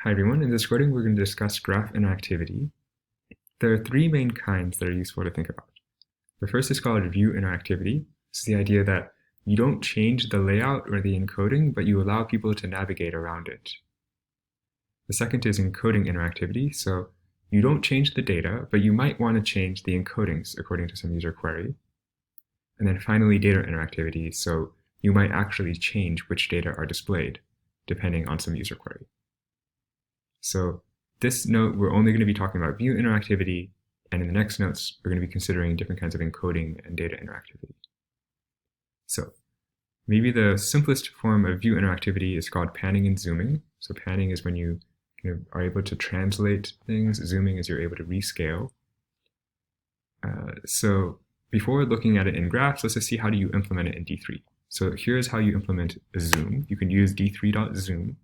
Hi everyone, in this recording we're going to discuss graph interactivity. There are three main kinds that are useful to think about. The first is called view interactivity. It's the idea that you don't change the layout or the encoding, but you allow people to navigate around it. The second is encoding interactivity, so you don't change the data, but you might want to change the encodings according to some user query. And then finally, data interactivity, so you might actually change which data are displayed, depending on some user query. So this note, we're only going to be talking about view interactivity, and in the next notes, we're going to be considering different kinds of encoding and data interactivity. So maybe the simplest form of view interactivity is called panning and zooming. So panning is when you are able to translate things. Zooming is you're able to rescale. So before looking at it in graphs, let's just see how do you implement it in D3. So here's how you implement a zoom. You can use d3.zoom.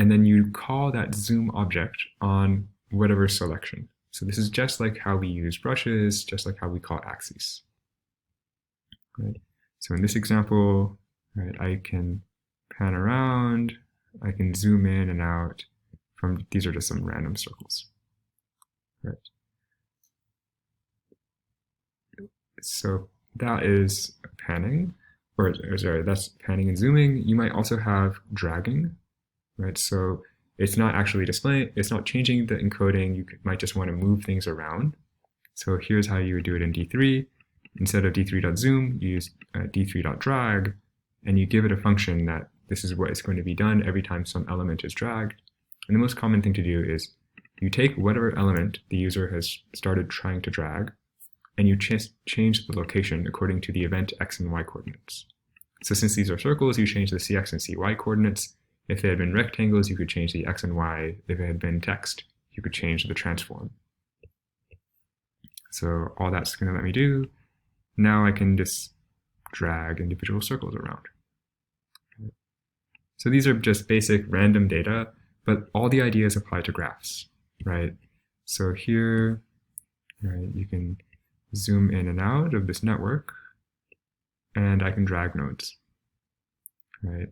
And then you call that zoom object on whatever selection. So this is just like how we use brushes, just like how we call axes. Right? So in this example, right, I can pan around, I can zoom in and out from, these are just some random circles. Right. So that is panning, or sorry, that's panning and zooming. You might also have dragging. Right, so it's not actually displaying, it's not changing the encoding, you might just want to move things around. So here's how you would do it in D3. Instead of d3.zoom, you use d3.drag, and you give it a function that this is what is going to be done every time some element is dragged. And the most common thing to do is you take whatever element the user has started trying to drag, and you change the location according to the event x and y coordinates. So since these are circles, you change the cx and cy coordinates. If they had been rectangles, you could change the x and y. If it had been text, you could change the transform. So all that's going to let me do. Now I can just drag individual circles around. So these are just basic random data, but all the ideas apply to graphs, right? So here, right, you can zoom in and out of this network, and I can drag nodes, right?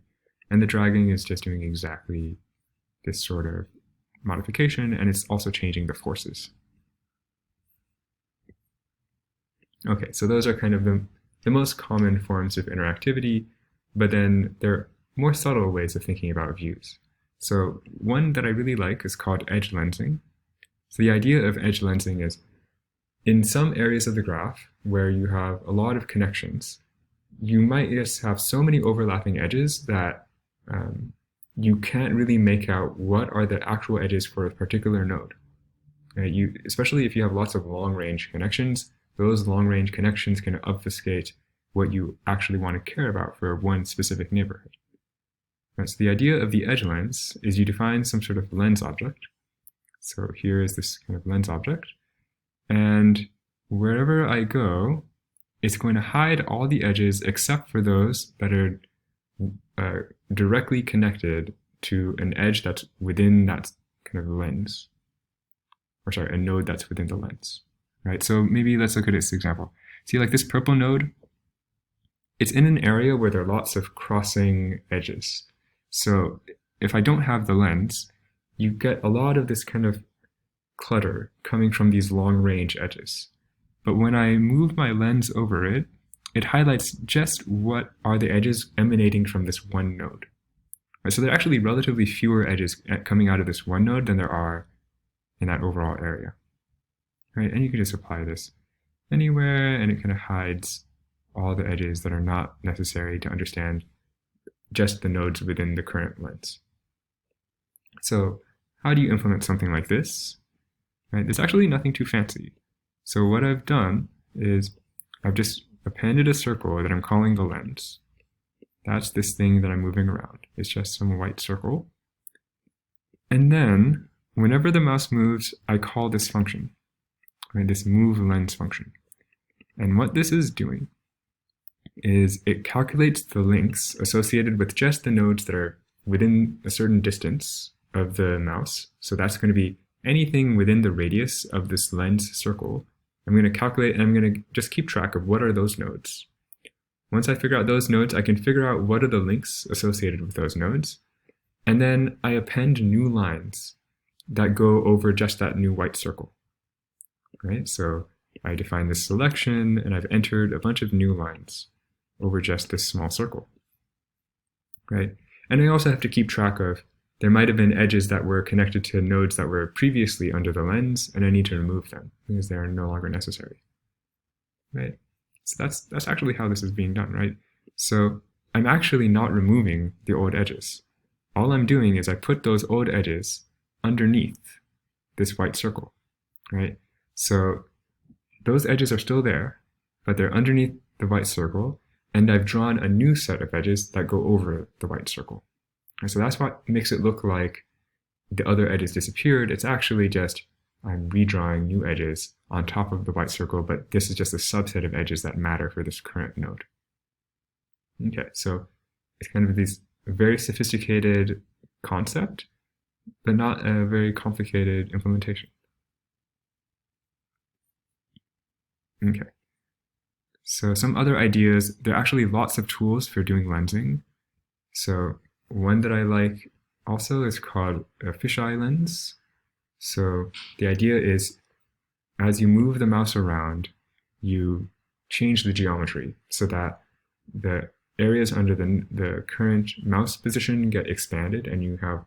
And the dragging is just doing exactly this sort of modification, and it's also changing the forces. Okay, so those are kind of the most common forms of interactivity, but then there are more subtle ways of thinking about views. So one that I really like is called edge lensing. So the idea of edge lensing is in some areas of the graph where you have a lot of connections, you might just have so many overlapping edges that you can't really make out what are the actual edges for a particular node. Right? Especially if you have lots of long-range connections, those long-range connections can obfuscate what you actually want to care about for one specific neighborhood. Right? So the idea of the edge lens is you define some sort of lens object. So here is this kind of lens object. And wherever I go, it's going to hide all the edges except for those that are directly connected to an edge that's within that kind of lens, or sorry, a node that's within the lens, right? So maybe let's look at this example. See, like this purple node, it's in an area where there are lots of crossing edges. So if I don't have the lens, you get a lot of this kind of clutter coming from these long-range edges. But when I move my lens over it, it highlights just what are the edges emanating from this one node. Right, so there are actually relatively fewer edges coming out of this one node than there are in that overall area. Right, and you can just apply this anywhere, and it kind of hides all the edges that are not necessary to understand just the nodes within the current lens. So how do you implement something like this? Right, there's actually nothing too fancy. So what I've done is I've just appended a circle that I'm calling the lens. That's this thing that I'm moving around. It's just some white circle. And then whenever the mouse moves, I call this function, right, this move lens function. And what this is doing is it calculates the lengths associated with just the nodes that are within a certain distance of the mouse. So that's going to be anything within the radius of this lens circle. I'm going to calculate, and I'm going to just keep track of what are those nodes. Once I figure out those nodes, I can figure out what are the links associated with those nodes. And then I append new lines that go over just that new white circle, right? So I define this selection and I've entered a bunch of new lines over just this small circle, right? And I also have to keep track of, there might have been edges that were connected to nodes that were previously under the lens, and I need to remove them because they're no longer necessary, right? So that's actually how this is being done, right? So I'm actually not removing the old edges. All I'm doing is I put those old edges underneath this white circle, right? So those edges are still there, but they're underneath the white circle, and I've drawn a new set of edges that go over the white circle. And so that's what makes it look like the other edges disappeared. It's actually just I'm redrawing new edges on top of the white circle, but this is just a subset of edges that matter for this current node. Okay, so it's kind of this very sophisticated concept, but not a very complicated implementation. Okay. So some other ideas, there are actually lots of tools for doing lensing. So one that I like also is called a fisheye lens. So the idea is as you move the mouse around, you change the geometry so that the areas under the current mouse position get expanded and you have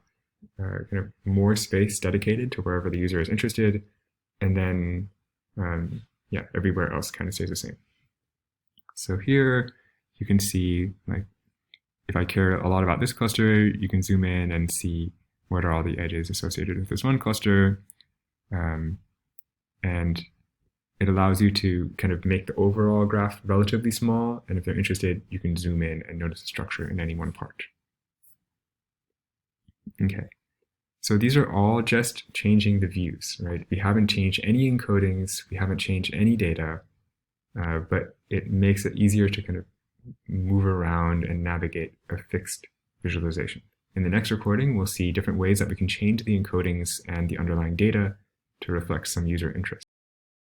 kind of more space dedicated to wherever the user is interested. And then, yeah, everywhere else kind of stays the same. So here you can see, like, if I care a lot about this cluster, you can zoom in and see what are all the edges associated with this one cluster. And it allows you to kind of make the overall graph relatively small. And if you're interested, you can zoom in and notice the structure in any one part. Okay. So these are all just changing the views, right? We haven't changed any encodings. We haven't changed any data, but it makes it easier to kind of move around and navigate a fixed visualization. In the next recording, we'll see different ways that we can change the encodings and the underlying data to reflect some user interest.